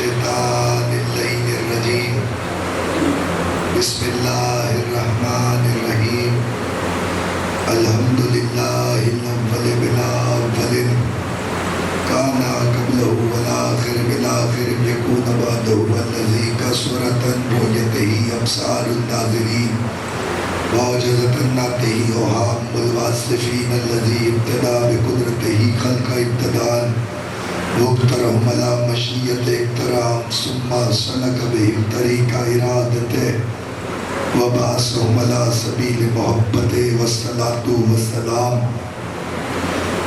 الشیطان اللعین الرجیم بسم اللہ الرحمن الرحیم الحمدللہ الاول بالاول کانا قبلہ والآخر بالآخر یکون بعدہ الذی کثرة رؤیتہ ابصار الناظرین وعجزة نعتہ اوہام الواصفین الذی ابتدا بقدرتہ خلق ابتدان وابترهم على مشیت اقترام ثم سلک بهم طریق ارادت وبعثهم على سبیل محبت والصلاة والسلام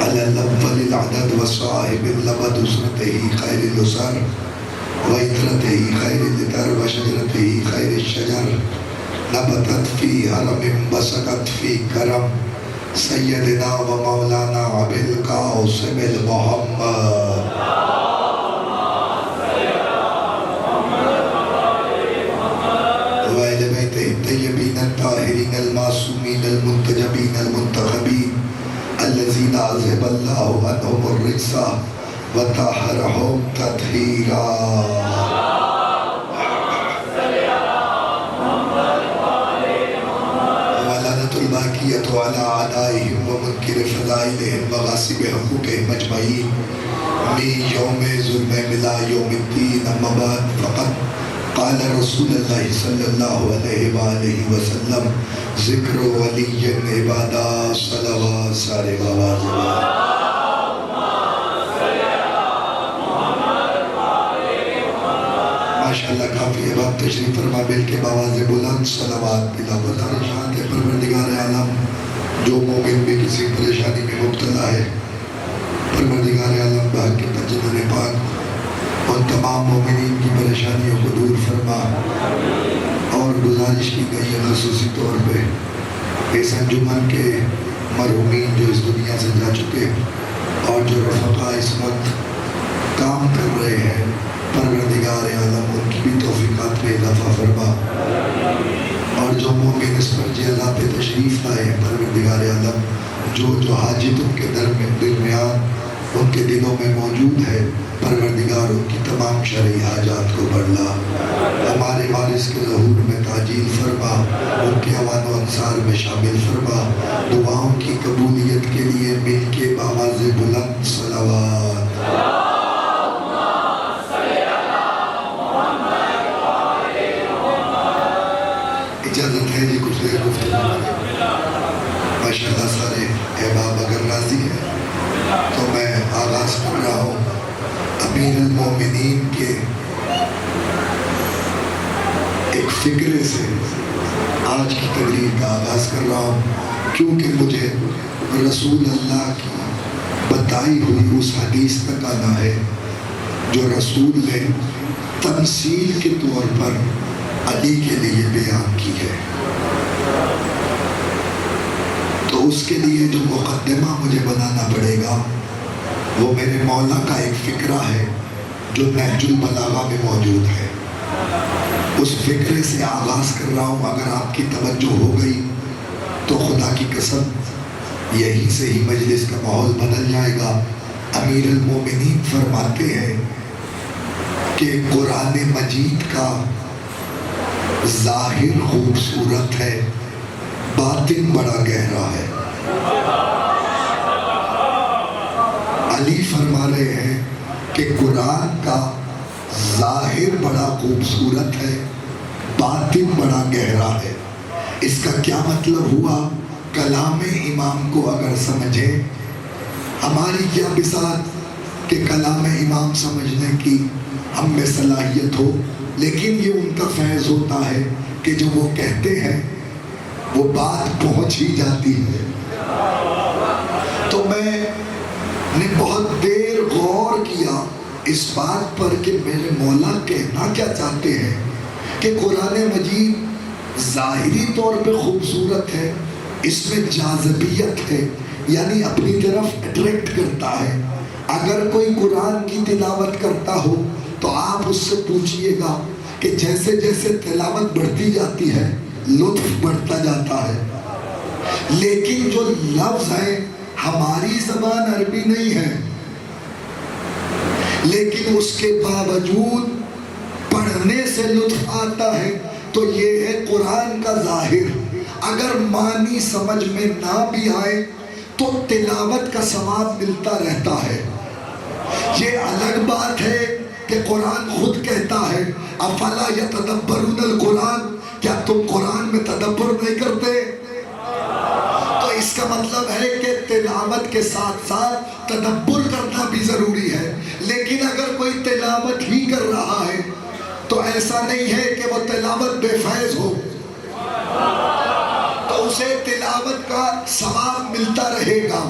على الاول العدد وصاحب اللبد اسرته خیر الاسر وعطرته خیر العطر وشجرته خیر الشجر نبتت فی حرم بسقت فی کرم سیدنا و مولانا ابوالقاسم المحمد وآل بیتہ الطیبین الطاہرین المعصومین المنتجبین المنتخبین الذین اذهب اللہ عنہم الرجس وطہرہم تطہیرا الباقیت علی اعدائهم ومنکر فضائلهم وغاصب حقوقهم اجمعین من یوم ظلم ملا یوم الدین اما بعد فقط قال رسول اللہ صلی اللہ علیہ وآلہ وسلم ذکر ولی عبادہ صلوات سارے باواز ماشاءاللہ کافی اب تشریف فرما بل کے باواز بلند صلوات تلاوت ارشاد پروردگار عالم جو مومن بھی کسی پریشانی میں مبتلا ہے پروردگار عالم بحق کے تجدد پاک ان تمام مومنین کی پریشانیوں کو دور فرما اور گزارش کی گئی ہے خصوصی طور پہ اس انجمن کے مرحومین جو اس دنیا سے جا چکے اور جو رفقا اس وقت کام کر رہے ہیں پروردگار عالم ان کی بھی توفیقات میں اضافہ فرما اور جو مومن اس پر جیزہ پہ تشریف لائے ہیں پروردگار عالم جو حاجت ان کے درمیان ان کے دلوں میں موجود ہے پروردگار ان کی تمام شرعی حاجات کو بڑھلا ہمارے وارث کے ظہور میں تعجیل فرما ان کے اوان و انصار میں شامل فرما دعاؤں کی قبولیت کے لیے مل کے باواز بلند صلوات اجازت ہے جی کچھ دیر گفتگو ماشاءاللہ سارے احباب اگر راضی ہیں تو میں آغاز کر رہا ہوں امیر المومنین کے ایک فکرے سے آج کی تقریر کا آغاز کر رہا ہوں کیونکہ مجھے رسول اللہ کی بتائی ہوئی اس حدیث تک آنا ہے جو رسول نے تمثیل کے طور پر علی کے لیے بیان کی ہے تو اس کے لیے جو مقدمہ مجھے بنانا پڑے گا وہ میرے مولا کا ایک فکرہ ہے جو نہج البلاغہ میں موجود ہے اس فکرے سے آغاز کر رہا ہوں اگر آپ کی توجہ ہو گئی تو خدا کی قسم یہیں سے ہی مجلس کا ماحول بدل جائے گا امیر المومنین فرماتے ہیں کہ قرآن مجید کا ظاہر خوبصورت ہے باطن بڑا گہرا ہے علی فرما رہے ہیں کہ قرآن کا ظاہر بڑا خوبصورت ہے باطن بڑا گہرا ہے اس کا کیا مطلب ہوا کلام امام کو اگر سمجھیں ہماری کیا بساط کہ کلام امام سمجھنے کی ہم میں صلاحیت ہو لیکن یہ ان کا فیض ہوتا ہے کہ جو وہ کہتے ہیں وہ بات پہنچ ہی جاتی ہے تو میں نے بہت دیر غور کیا اس بات پر کہ میرے مولا کہنا کیا چاہتے ہیں کہ قرآن مجید ظاہری طور پہ خوبصورت ہے اس میں جاذبیت ہے یعنی اپنی طرف اٹریکٹ کرتا ہے اگر کوئی قرآن کی تلاوت کرتا ہو تو آپ اس سے پوچھئے گا کہ جیسے جیسے تلاوت بڑھتی جاتی ہے لطف بڑھتا جاتا ہے لیکن جو لفظ ہیں ہماری زبان عربی نہیں ہے لیکن اس کے باوجود پڑھنے سے لطف آتا ہے تو یہ ہے قرآن کا ظاہر. اگر معنی سمجھ میں نہ بھی آئے تو تلاوت کا ثواب ملتا رہتا ہے. یہ الگ بات ہے کہ قرآن خود کہتا ہے افلا یتدبرون القرآن، کیا تم قرآن میں تدبر نہیں کرتے؟ تو اس کا مطلب ہے کہ تلاوت کے ساتھ ساتھ تدبر کرنا بھی ضروری ہے. لیکن اگر کوئی تلاوت ہی کر رہا ہے تو ایسا نہیں ہے کہ وہ تلاوت بے فیض ہو، تو اسے تلاوت کا ثواب ملتا رہے گا.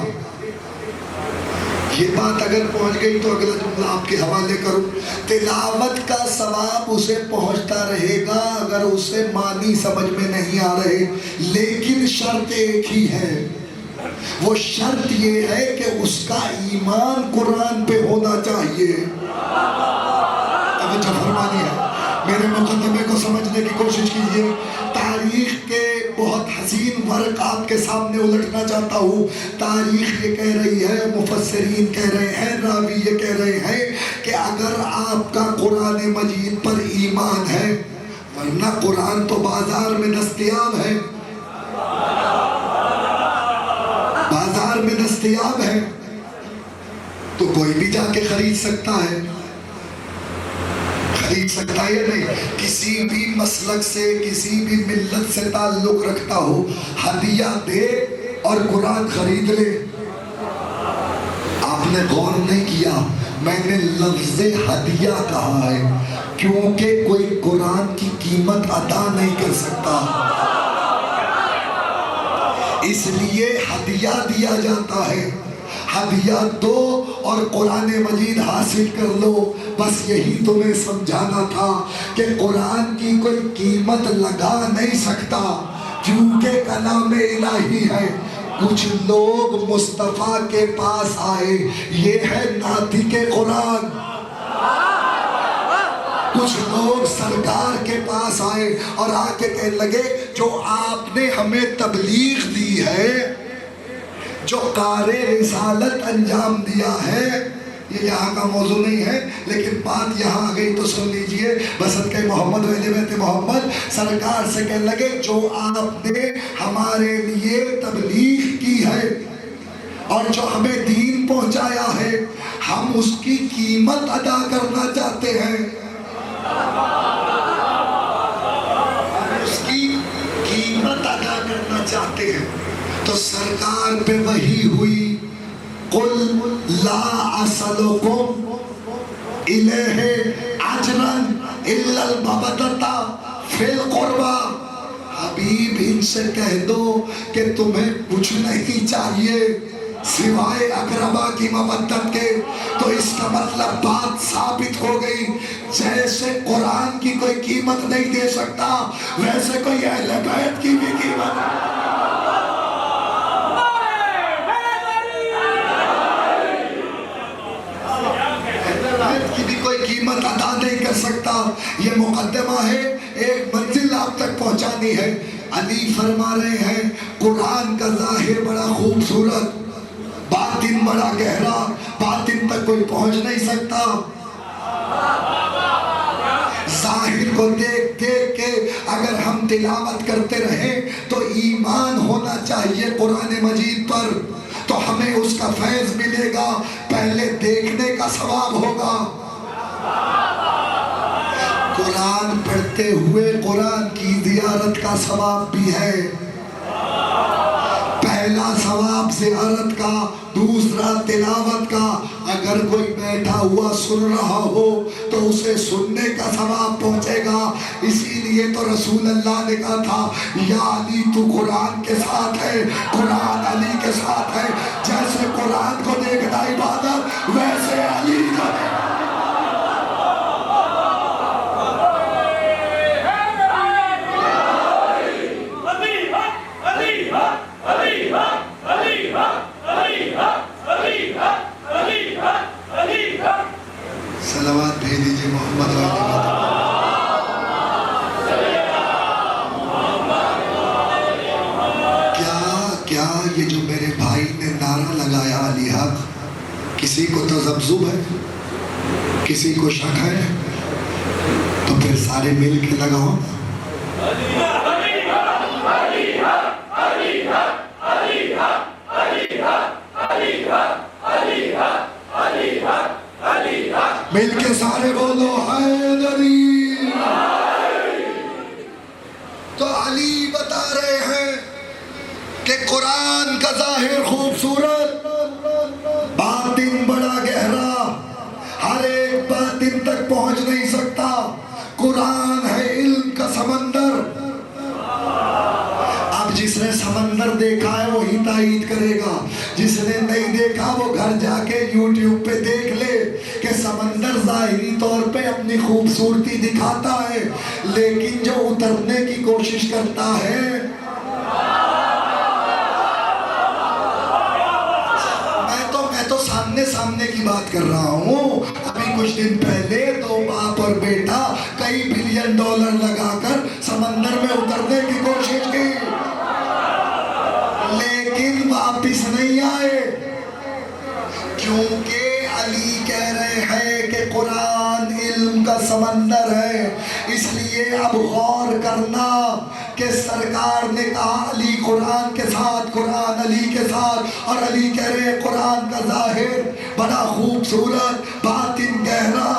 یہ بات اگر پہنچ گئی تو اگلا جملہ آپ کے حوالے کروں. تلاوت کا ثواب اسے پہنچتا رہے گا اگر اسے معنی سمجھ میں نہیں آ رہے. لیکن شرط ایک ہی ہے، وہ شرط یہ ہے کہ اس کا ایمان قرآن پہ ہونا چاہیے. توجہ فرمانی ہے. میرے مقدمے کو سمجھنے کی کوشش کیجئے. تاریخ کے بہت حسین ورق آپ کے سامنے الٹنا چاہتا ہوں. تاریخ یہ کہہ رہی ہے، مفسرین کہہ رہے ہیں، راوی یہ کہہ رہے ہیں کہ اگر آپ کا قرآن مجید پر ایمان ہے، ورنہ قرآن تو بازار میں دستیاب ہے، بازار میں دستیاب ہے تو کوئی بھی جا کے خرید سکتا ہے. خرید سکتا ہے یا نہیں؟ کسی بھی مسلک سے، کسی بھی ملت سے تعلق رکھتا ہو، ہدیہ دے اور قرآن خرید لے. آپ نے غور نہیں کیا، میں نے لفظ ہدیہ کہا ہے کیونکہ کوئی قرآن کی قیمت ادا نہیں کر سکتا، اس لیے ہدیہ دیا جاتا ہے. ہدیہ دو اور قرآن مجید حاصل کر لو. بس یہی تمہیں سمجھانا تھا کہ قرآن کی کوئی قیمت لگا نہیں سکتا کیونکہ کلام الہی ہے. کچھ لوگ مصطفیٰ کے پاس آئے، یہ ہے ناطق قرآن. کچھ لوگ سرکار کے پاس آئے اور آ کے کہنے لگے جو آپ نے ہمیں تبلیغ دی ہے، جو کار رسالت انجام دیا ہے، یہ یہاں کا موضوع نہیں ہے لیکن بات یہاں آ گئی تو سن لیجئے. بصدقہ محمد و اہل بیت محمد سرکار سے کہنے لگے جو آپ نے ہمارے لیے تبلیغ کی ہے اور جو ہمیں دین پہنچایا ہے، ہم اس کی قیمت ادا کرنا چاہتے ہیں. اس کی قیمت ادا کرنا چاہتے ہیں. تو سرکار پہ وحی ہوئی قل لا اسألکم الیہ اجرا الا المودۃ فی القربى. حبیب ان سے کہہ دو کہ تمہیں کچھ نہیں چاہیے سوائے اقربا کی مودت کے. تو اس کا مطلب بات ثابت ہو گئی، جیسے قرآن کی کوئی قیمت نہیں دے سکتا ویسے کوئی اہل بیت کی بھی قیمت کی بھی کوئی قیمت ادا نہیں کر سکتا. یہ مقدمہ ہے، ایک منزل آپ تک پہنچانی ہے. علی فرما رہے ہیں قرآن کا ظاہر بڑا خوبصورت، باطن بڑا گہرا، باطن تک کوئی پہنچ نہیں سکتا. ظاہر کو دیکھ دیکھ کے اگر ہم تلاوت کرتے رہیں تو ایمان ہونا چاہیے قرآن مجید پر، تو ہمیں اس کا فیض ملے گا. پہلے دیکھنے کا ثواب ہوگا. قرآن پڑھتے ہوئے قرآن کی زیارت کا ثواب بھی ہے. پہلا ثواب زیارت کا، دوسرا تلاوت کا. اگر کوئی بیٹھا ہوا سن رہا ہو تو اسے سننے کا ثواب پہنچے گا. اسی لیے تو رسول اللہ نے کہا تھا یا علی تو قرآن کے ساتھ ہے، قرآن علی کے ساتھ ہے. جیسے قرآن کو دیکھنا عبادت، ویسے علی کا صلوات بھیج دیجئے محمد کیا یہ جو میرے بھائی نے نعرہ لگایا علی حق، کسی کو تذبذب ہے، کسی کو شک ہے؟ تو تو پھر سارے مل کے لگاؤ مل کے سارے بولو حیدری. تو علی بتا رہے ہیں کہ قرآن کا ظاہر خوبصورت، باطن بڑا گہرا، ہر ایک باطن تک پہنچ نہیں سکتا. قرآن ہے علم کا سمندر. اب جس نے سمندر دیکھا ہے وہی تائید کرے گا، جس نے نہیں دیکھا وہ گھر جا کے یوٹیوب پہ دیکھ لے کہ سمندر ظاہری طور پہ اپنی خوبصورتی دکھاتا ہے، لیکن جو اترنے کی کوشش کرتا ہے میں تو سامنے کی بات کر رہا ہوں. ابھی کچھ دن پہلے دو باپ اور بیٹا کئی بلین ڈالر لگا کر سمندر میں اترنے کی کوشش کی، لیکن واپس نہیں آئے، کیونکہ علی کہہ رہے ہیں کہ قرآن علم کا سمندر ہے. اس لیے اب غور کرنا کہ سرکار نے کہا علی قرآن کے ساتھ، قرآن علی کے ساتھ، اور علی کہہ رہے ہیں قرآن کا ظاہر بڑا خوبصورت، باطن گہرا.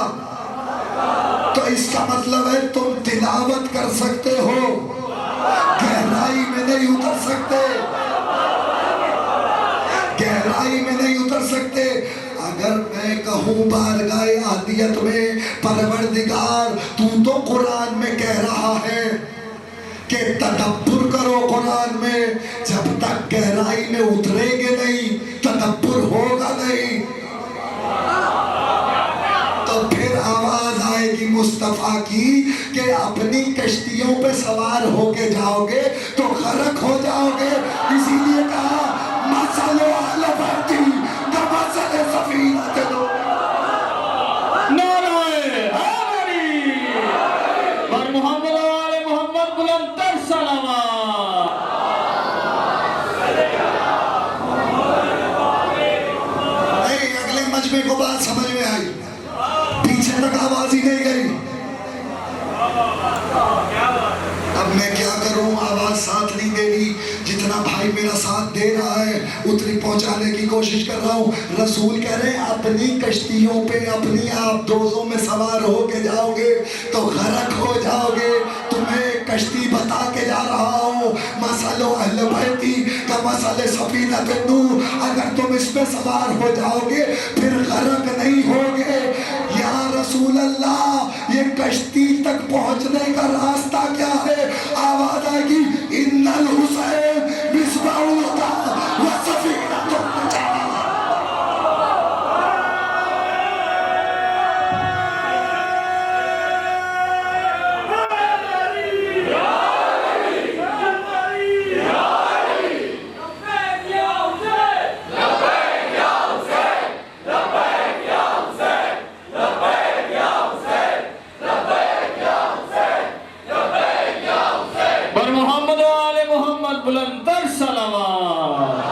تو اس کا مطلب ہے تم تلاوت کر سکتے ہو، گہرائی میں نہیں اتر سکتے، گہرائی میں نہیں اتر سکتے. اگر میں کہوں بارگاہ احدیت میں پروردگار تو قرآن میں کہہ رہا ہے کہ تدبر کرو قرآن میں، جب تک گہرائی میں اتریں گے نہیں تدبر ہوگا نہیں. تو پھر آواز آئے گی مصطفیٰ کی کہ اپنی کشتیوں پہ سوار ہو کے جاؤ گے تو غرق ہو جاؤ گے. اسی لیے کہا مثل اہل بیت کمثل سفینۃ نوح. نعرہ حیدری بر محمد و آل محمد بلند تر صلوات. نہیں، اگلے مجمع کو بات سمجھ میں آئی، پیچھے تک آواز ہی نہیں گئی. اب میں کیا کروں، آواز ساتھ نہیں دے رہی. جتنا بھائی میرا ساتھ دے رہا ہے اتنی پہنچانے کی کوشش کر رہا ہوں. رسول کہہ رہے ہیں اپنی کشتیوں پہ اپنی آپ دوزوں میں سوار ہو کے جاؤ گے تو غرق ہو جاؤ گے. تمہیں کشتی بتا کے جا رہا ہوں، مثل اہل بیتی کمثل سفینۃ نوح. اگر تم اس پہ سوار ہو جاؤ گے پھر غرق نہیں ہوگے. یا رسول اللہ یہ کشتی تک پہنچنے کا راستہ کیا ہے؟ آواز آئے گی ان الحسین مصباح الہدی و سفینۃ النجاۃ. بر محمد و آل محمد بلند تر صلوات.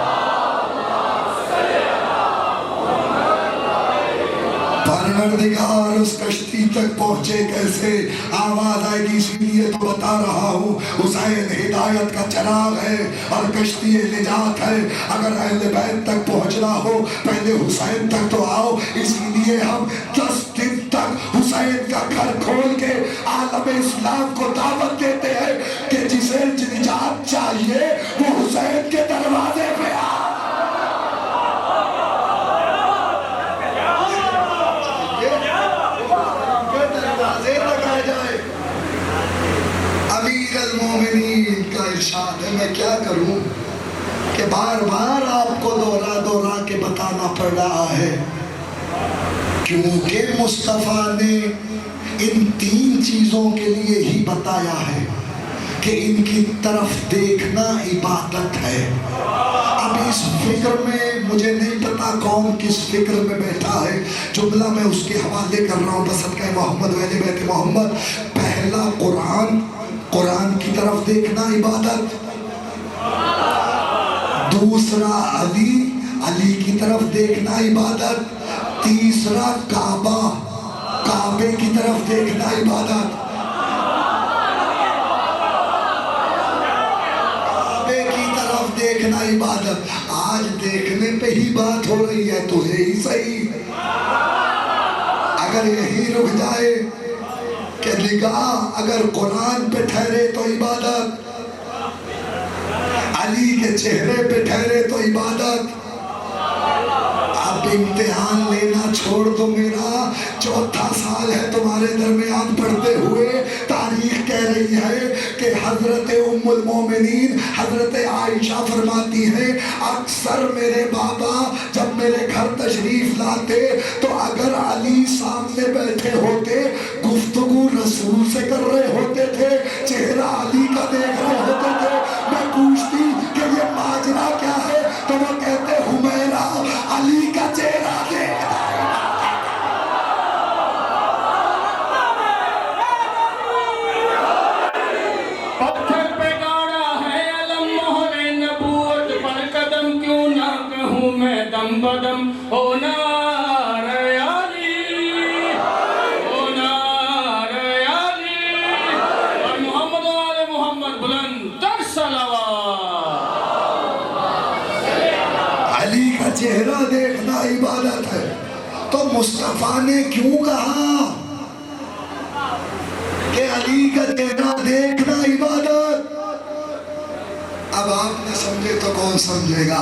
پروردگار اس کشتی تک پہنچے کیسے؟ آواز آئے گی، اسی لیے تو بتا رہا ہوں حسین ہدایت کا چراغ ہے اور کشتی نجات ہے. اگر اہل بیت تک پہنچنا ہو پہلے حسین تک تو آؤ. اسی لیے ہم 10 دن تک حسین کا گھر کھول کے عالم اسلام کو دعوت دیتے ہیں کہ جسے نجات چاہیے وہ حسین کے دروازے پہ آ. امیر المومنین کا ارشاد ہے، میں کیا کروں کہ بار بار آپ کو دورا کے بتانا پڑ رہا ہے، کیونکہ مصطفیٰ نے ان 3 چیزوں کے لیے ہی بتایا ہے کہ ان کی طرف دیکھنا عبادت ہے. اب اس فکر میں مجھے نہیں پتا کون کس فکر میں بیٹھا ہے، جملہ میں اس کے حوالے کر رہا ہوں بصدقہ محمد و اہل بیت محمد. پہلا قرآن کی طرف دیکھنا عبادت، دوسرا علی کی طرف دیکھنا عبادت، تیسرا کعبے کی طرف دیکھنا عبادت. دیکھنا عبادت. آج دیکھنے پہ ہی بات ہو رہی ہے تو یہی صحیح. اگر یہی رک جائے کہ نگاہ اگر قرآن پہ ٹھہرے تو عبادت, علی کے چہرے پہ ٹھہرے تو عبادت. اب امتحان لینا چھوڑ دو میرا, 4تھا سال ہے تمہارے درمیان پڑھتے ہوئے. تاریخ کہہ رہی ہے کہ حضرت ام المومنین حضرت عائشہ فرماتی ہیں اکثر میرے بابا جب میرے گھر تشریف لاتے تو اگر علی سامنے بیٹھے ہوتے گفتگو رسول سے کر رہے ہوتے تھے, چہرہ علی کا دیکھ رہے ہوتے تھے. میں پوچھتی کہ یہ ماجرا کیا ہے تو وہ کہتے حمیرہ علی کا چہرہ دیکھتا ہے. پتھر پہ گاڑا ہے علم مہر نبوت پر قدم کیوں نہ کہوں میں دم بدم ہونا ریالی ہونا ریالی. اور محمد والے محمد بلند تر صلوات. علی کا چہرہ دیکھنا عبادت ہے. تو مصطفیٰ نے کیوں کہا کہ علی کا چہرہ دیکھنا عبادت؟ اب آپ نے سمجھے تو کون سمجھے گا.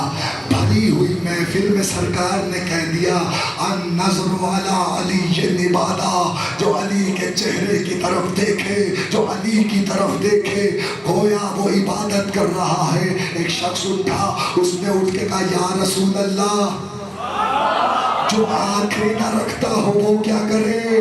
بھری ہوئی محفل میں سرکار نے کہہ دیا النظر علی علی عبادہ, جو علی کے چہرے کی طرف دیکھے, جو علی کی طرف دیکھے گویا وہ عبادت کر رہا ہے. ایک شخص اٹھا, اس نے اٹھ کے کہا یا رسول اللہ, جو آنکھیں نہ رکھتا ہو وہ کیا کرے؟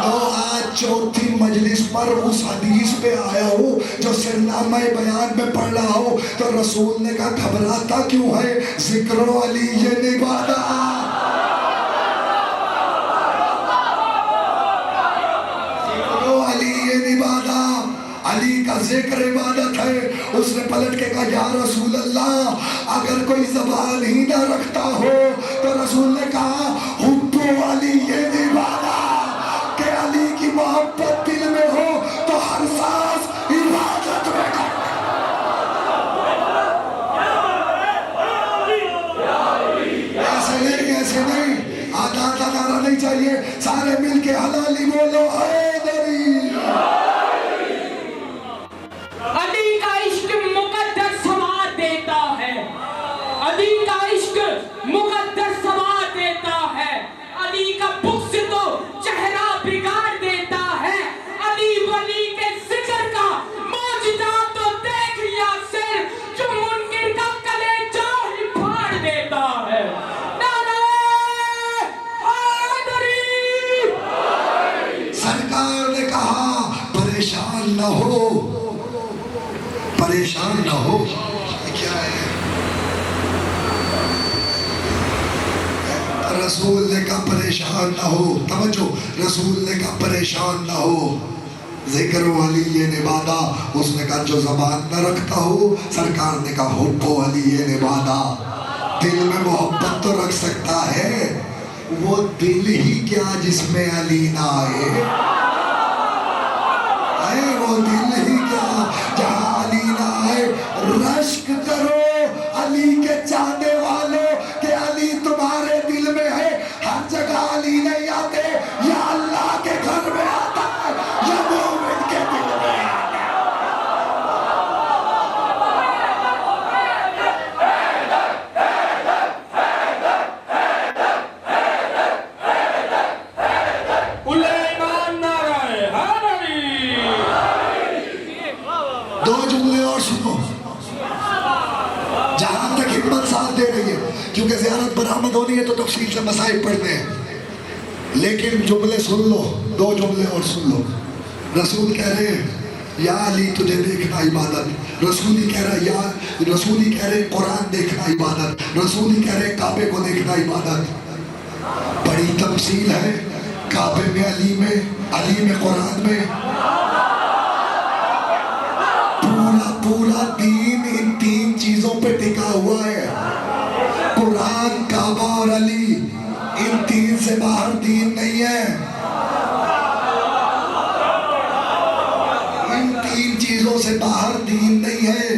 لو آج 4تھی مجلس پر اس حدیث پہ آیا ہو جو سرنامہ بیان میں پڑھ رہا ہو تو رسول نے کہا گھبراتا کیوں ہے, ذکر علی عبادہ. ذکر علی عبادہ, علی کا ذکر عبادت ہے. اس نے پلٹ کے کہا یا رسول اللہ, اگر کوئی زبان ہی نہ رکھتا ہو تو رسول نے کہا حب علی عبادہ, کہ علی کی محبت دل میں ہو تو ہر سانس عبادت میں کر. ایسے نہیں آدھا نعرہ نہیں چاہیے, سارے مل کے حلالی بولو حیدری. علی کا عشق مقدس ثمار دیتا ہے, علی کا عشق مقدس ثمار دیتا ہے. علی کا بغض تو چہرہ بگاڑ دیتا ہے. علی ولی کے ذکر کا معجزہ تو دیکھ لیا سر, جو منکر کا کلیجہ ہی پھاڑ دیتا ہے. نعرہ حیدری. سرکار نے کہا پریشان نہ ہو, پریشان نہ ہو. کیا ہے؟ رسول نے کہا پریشان نہ ہو. توجہ, رسول نے کہا پریشان نہ ہو, ذکر علی عبادہ. اس نے کہا جو زبان نہ رکھتا ہو, سرکار نے کہا حب علی عبادہ. دل میں محبت تو رکھ سکتا ہے, وہ دل ہی کیا جس میں علی نہ آئے. وہ دل ہی کیا جہاں علی نہ آئے. رشک کرو علی کے چاہنے والوں کہ علی تمہارے دل میں ہے. ہر جگہ علی نہیں آتے, یا اللہ کے گھر میں آتا ہے یا مومن کے دل میں آتا ہے. علیمان نعرہ حیدری. 2 جملے اور سنو, جہاں تک حکمت ساتھ دے رہی ہے, کیونکہ زیارت برآمد ہونی ہے تو تفصیل سے مسائل پڑھتے ہیں, لیکن جملے سن لو. 2 جملے اور سن لو. رسول کہہ رہے ہیں یا علی تجھے دیکھنا عبادت. رسول ہی کہہ رہے قرآن دیکھنا عبادت. رسول ہی کہہ رہے کعبے کو دیکھنا عبادت. بڑی تفصیل ہے کعبے میں, علی میں, قرآن میں. پورا دین ان 3 چیزوں پہ ٹکا ہوا ہے. قرآن, کعبہ اور علی, ان 3 سے باہر دین نہیں ہے. ان 3 چیزوں سے باہر دین نہیں ہے.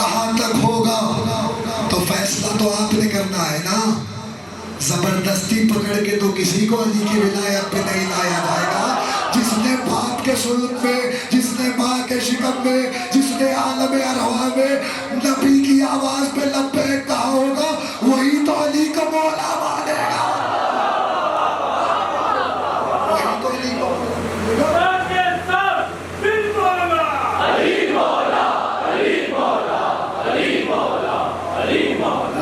کہاں تک ہوگا تو فیصلہ تو آپ نے کرنا ہے نا. زبردستی پکڑ کے تو کسی کو علی کی ولایت پہ نہیں لایا جائے گا. جس نے باپ کے سلط میں، جس نے ماں کے شکم میں، جس نے عالم ارواح میں نبی کی آواز پہ لبیک کہا ہوگا، وہی تو علی کا مولا مانے گا. وہی تو علی کو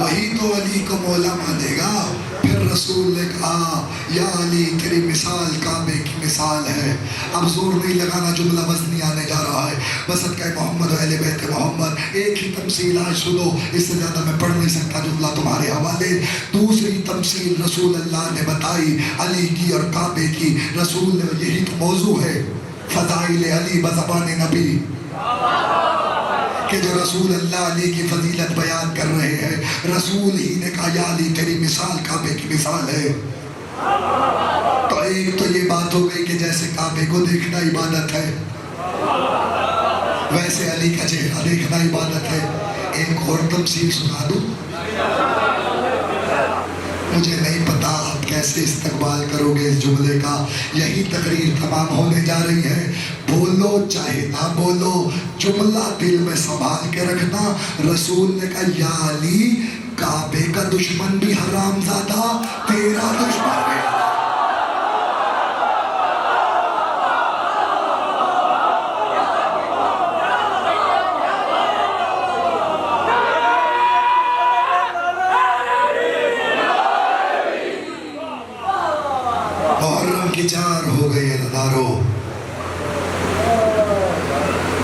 وہی تو علی کو مولا مانے گا. پھر رسول نے کہا یا علی تیری مثال کعبے کی مثال ہے. اب زور نہیں لگانا، جملہ وزنی آنے جا رہا ہے. بصدقہ محمد و اہل بیت محمد ایک ہی تمثیل آج سنو، اس سے زیادہ میں پڑھ نہیں سکتا جملہ تمہارے حوالے. دوسری تمثیل رسول اللہ نے بتائی علی کی اور کعبے کی. رسول نے یہی تو موضوع ہے فضائل علی بزبان نبی، کہ جو رسول اللہ علی کی فضیلت بیان کر رہے ہیں. رسول ہی نے کہا یا علی تیری مثال کعبے کی مثال ہے. تو ایک تو یہ بات ہو گئی کہ جیسے کعبے کو دیکھنا عبادت ہے، ویسے علی کا چہرہ دیکھنا عبادت ہے. ایک اور تمثیل سنا دوں. مجھے نہیں پتا آپ کیسے استقبال کرو گے اس جملے کا. یہی تقریر تمام ہونے جا رہی ہے. بولو چاہے نہ بولو، جملہ دل میں سنبھال کے رکھنا. رسول نے کہا یا علی کعبے کا دشمن بھی حرام زادہ تیرا دشمن ہے. محرم کی 4 ہو گئی ندارو،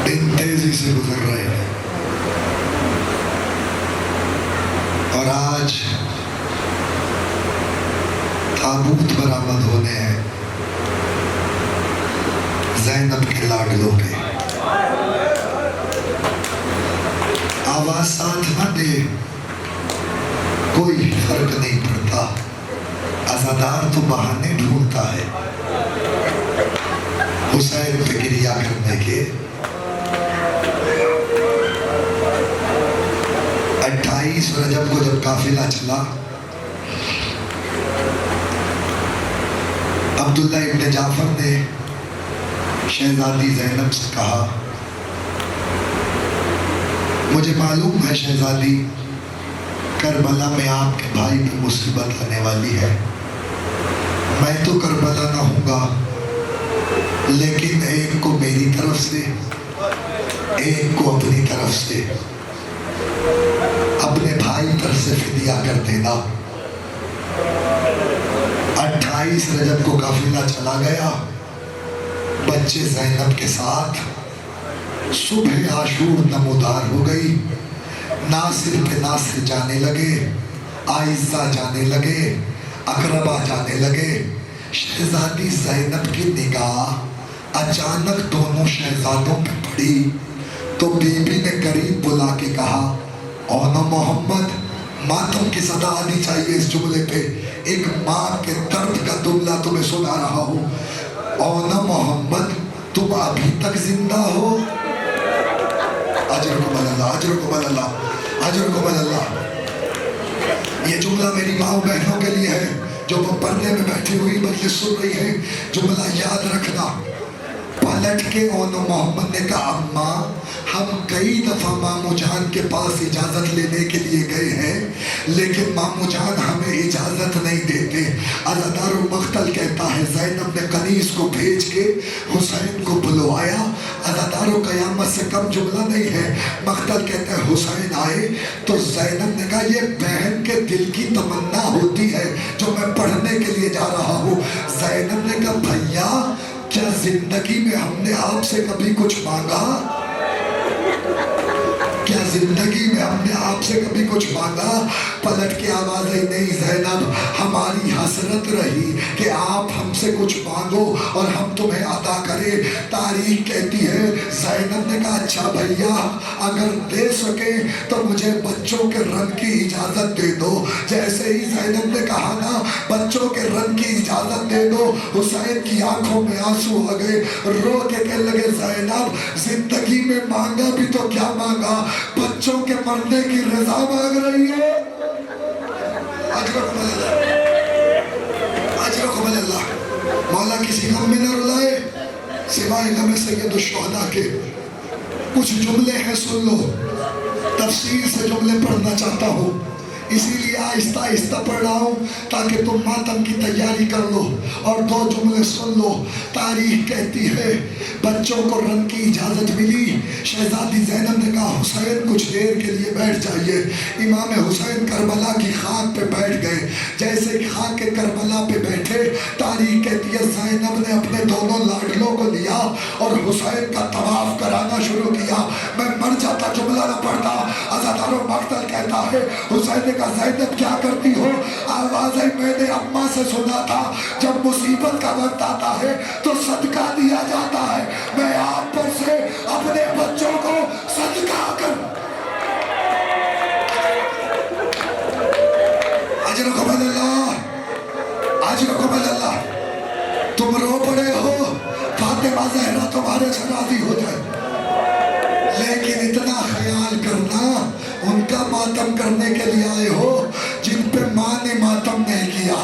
دن تیزی سے گزر رہے ہیں، اور آج تابوت برآمد ہونے ہیں زینب کے لاڈلوں کے. آواز ساتھ نہ دے کوئی فرق نہیں پڑتا، عزادار تو بہانے ڈھونڈتا ہے حسین پہ گریہ کرنے کے. 28 رجب کو جب قافلہ چلا، عبداللہ ابن جعفر نے شہزادی زینب سے کہا مجھے معلوم ہے شہزادی کربلا میں آپ کے بھائی پہ مصیبت آنے والی ہے. میں تو کربلا نہ ہوں گا، لیکن ایک کو میری طرف سے ایک کو اپنی طرف سے اپنے بھائی طرف سے فدیہ کر دینا. 28 رجب کو قافلہ چلا گیا بچے زینب کے ساتھ. صبح عاشور نمودار ہو گئی. ناصر پہ ناصر جانے لگے، آئزہ جانے لگے، اقربا جانے لگے. شہزادی زینب کی نگاہ اچانک دونوں شہزادوں پہ پڑی تو بی بی نے قریب بلا کے کہا اونا محمد. ماتم کی صدا آنی چاہیے اس جملے پہ. ایک ماں کے درد کا جملہ تمہیں سنا رہا ہوں. اونا محمد تم ابھی تک زندہ ہو؟ اجرکم اللہ، اجرکم اللہ، اجرکم اللہ. یہ جملہ میری ماں بہنوں کے لیے ہے جو پردے میں بیٹھی ہوئی مجلس سن رہی ہے. جملہ یاد رکھنا. پلٹ کے اونو محمد نے کہا اماں ہم کئی دفعہ مامو جان کے پاس اجازت لینے کے لیے گئے ہیں، لیکن مامو جان ہمیں اجازت نہیں دیتے. عزادار مقتل کہتا ہے زینب نے قنیز کو بھیج کے حسین کو بلوایا. عزادار قیامت سے کم جملہ نہیں ہے. مقتل کہتا ہے حسین آئے تو زینب نے کہا یہ بہن کے دل کی تمنا ہوتی ہے جو میں پڑھنے کے لیے جا رہا ہوں. زینب نے کہا بھیا کیا زندگی میں ہم نے آپ سے کبھی کچھ مانگا؟ کیا زندگی میں ہم نے آپ سے کبھی کچھ مانگا؟ پلٹ کے آواز آئی نہیں زینب ہماری حسرت رہی کہ آپ ہم سے کچھ مانگو اور ہم تمہیں عطا کرے. تاریخ کہتی ہے زینب نے کہا اچھا بھیا اگر دے سکے تو مجھے بچوں کے رن کی اجازت دے دو. جیسے ہی زینب نے کہا نا بچوں کے رن کی اجازت دے دو حسین کی آنکھوں میں آنسو آ گئے. رو کے کہنے لگے زینب زندگی میں مانگا بھی تو کیا مانگا بچوں کے مرنے کی رضا مانگ رہی ہے. اجرکم اللہ. مولا کسی غم میں نہ رلائے سوائے غم سید الشہداء کے. کچھ جملے ہیں سن لو تفصیل سے جملے پڑھنا چاہتا ہوں اسی لیے آہستہ آہستہ پڑھ رہا ہوں تاکہ تم ماتم کی تیاری کر لو. اور 2 جملے سن لو. تاریخ کہتی ہے بچوں کو رن کی اجازت ملی. شہزادی زینب نے کہا حسین کچھ دیر کے لیے بیٹھ جائیے. امام حسین کربلا کی خاک پہ بیٹھ گئے. جیسے خاک کربلا پہ بیٹھے تاریخ کہتی ہے زینب نے اپنے دونوں لاڈلوں کو لیا اور حسین کا طواف کرانا شروع کیا. میں مر جاتا جملہ نہ پڑھتا. عزادار و مقتل کہتا ہے حسین نے کہا زینب کیا کرتی ہو. آواز ہے میں نے اماں سے سنا تھا جب مصیبت کا وقت آتا ہے تو صدقہ دیا جاتا ہے. میں آپ پر سے اپنے بچوں کو صدقہ کر. اجرکم اللہ اجرکم اللہ. تم رو پڑے ہو فاطمہ زہرا تمہارے سے راضی ہو جائے لیکن اتنا خیال کرنا ان کا ماتم کرنے کے لیے آئے ہو جن پہ ماں نے ماتم نہیں کیا.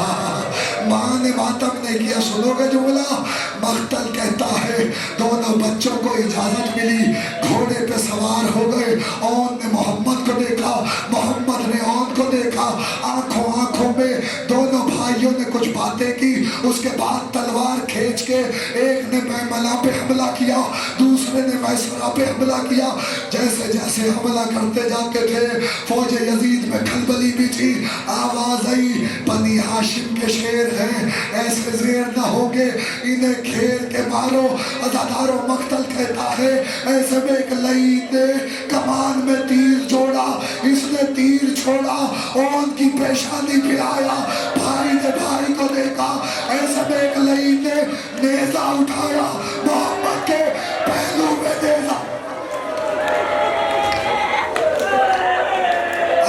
ماں نے ماتم نہیں کیا. سنو گے جملہ مقتل کہتا ہے دونوں بچوں کو اجازت ملی گھوڑے پہ سوار ہو گئے. اون نے محمد کو دیکھا محمد نے اون کو دیکھا. آنکھوں آنکھوں میں دونوں بھائیوں نے کچھ باتیں کی. اس کے بعد تلوار کھینچ کے ایک نے میمنہ پہ حملہ کیا دوسرے نے میسرہ پہ حملہ کیا. جیسے جیسے حملہ کرتے جاتے تھے فوج یزید میں کھلبلی بھی تھی. آواز آئی بنی ہاشم کے شیر ہیں ایسے زیر نہ ہوگے انہیں گھیر کے مارو. عزادار و مقتل کہتا ہے ایسے میں ایک لعین نے کمان میں تیر جوڑا. اس نے تیر چھوڑا اون کی پیشانی پہ آیا. بھائی نے بھائی کو دیکھا. ایسے میں ایک لعین نے نیزہ اٹھایا محمد کے پہلو میں نیزہ.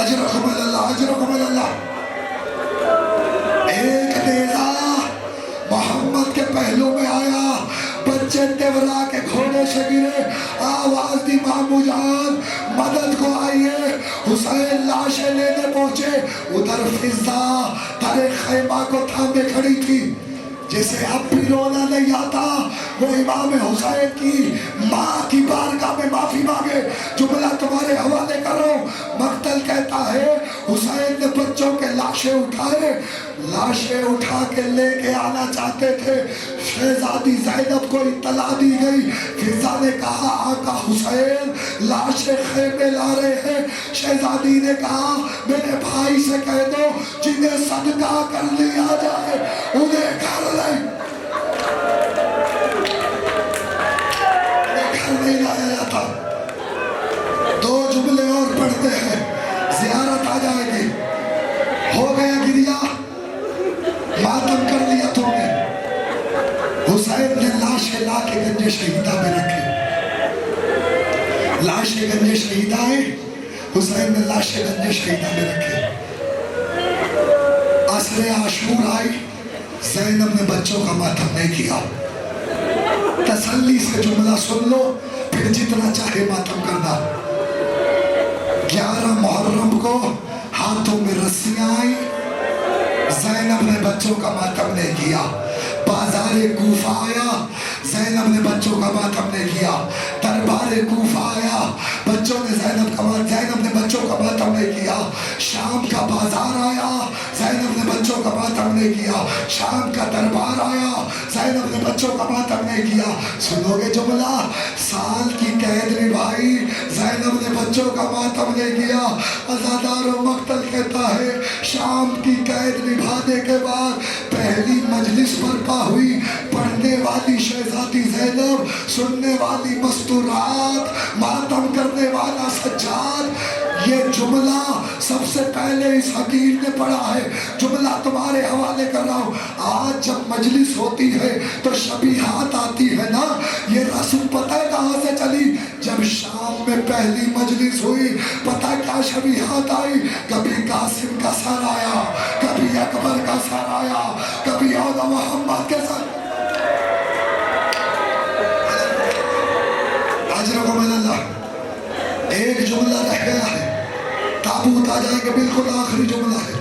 اجرکم اللہ اجرکم اللہ. ایک نیزہ محمد کے پہلو میں آیا. بچے تیورا کے گھوڑے سے گرے. آواز دی مامو جان مدد کو آئیے. حسین لاشیں لینے پہنچے. ادھر فضا ترے خیمہ کو تھامے کھڑی تھی. جسے اب بھی رونا نہیں آتا وہ امام حسین کی ماں کی بارگاہ میں معافی مانگے. جملہ تمہارے حوالے کرو. مقتل کہتا ہے حسین نے بچوں کے لاشیں اٹھائے. لاشیں اٹھا کے لے کے آنا چاہتے تھے. شہزادی زینب کو اطلاع دی گئی. فضا نے کہا آقا حسین لاشیں خیمے لا رہے ہیں. شہزادی نے کہا میرے بھائی سے کہہ دو جنہیں صدقہ کر لیا جائے انہیں گھر لے. گھر نہیں لایا جاتا. 2 جملے اور پڑھتے ہیں زیارت آ جائے گی. ہو گیا گریا ماتم کر لیا تم نے. حسین نے لاشیں لا کے گنج شہیدہ میں رکھے. لاشیں گنج شہیدہ ہے. حسین نے لاشیں گنج شہیدہ میں رکھے. عصر عاشور آئی. زینب نے بچوں کا ماتم نہیں کیا. تسلی سے جملہ سن لو پھر جتنا چاہے ماتم کرنا. 11 محرم کو ہاتھوں میں رسیاں آئی. زینب نے بچوں کا ماتم نہیں کیا. بازار کوفہ آیا. زینب نے بچوں کا ماتم نہیں کیا. دربار کوفہ آیا. بچوں نے زینب نے بچوں کا ماتم نہیں کیا. شام کا بازار آیا. زینب نے بچوں کا ماتم نہیں کیا. شام کا دربار آیا. زینب نے بچوں کا ماتم نہیں کیا. سنو گے جملہ سال کی قید نبھائی. زینب نے بچوں کا ماتم نہیں کیا. عزادار و مقتل کہتا ہے شام کی قید نبھانے کے بعد پہلی مجلس برپا ہوئی. پڑھنے والی شہزادی زینب, سننے والی مستورات, ماتم کرنے والا سجاد. یہ جملہ سب سے پہلے اس حکیم نے پڑھا ہے. جملہ تمہارے حوالے کر رہا ہوں. آج جب مجلس ہوتی ہے تو شبیہات آتی ہے نا. یہ رسم پتہ ہے کہاں سے چلی؟ جب شام میں پہلی مجلس ہوئی پتہ ہے کیا شبیہات آئی؟ کبھی قاسم کا سر آیا, کبھی اکبر کا سر آیا, کبھی اولا محمد کے سر. اجرکم اللہ. ایک جملہ رہ گیا ہے, تابوت آ جائے گا, بالکل آخری جملہ ہے.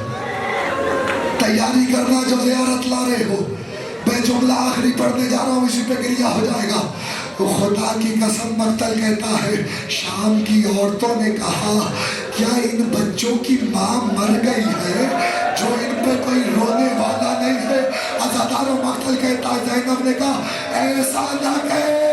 تیاری کرنا جو زیارت لا رہے ہو, میں جملہ آخری پڑھنے جا رہا ہوں, اسی پہ گریہ ہو جائے گا. خدا کی قسم مقتل کہتا ہے شام کی عورتوں نے کہا کیا ان بچوں کی ماں مر گئی ہے جو ان پہ کوئی رونے والا نہیں ہے؟ عزاداروں مقتل کہتا ہے زینب نے کہا ایسا نہ کہے,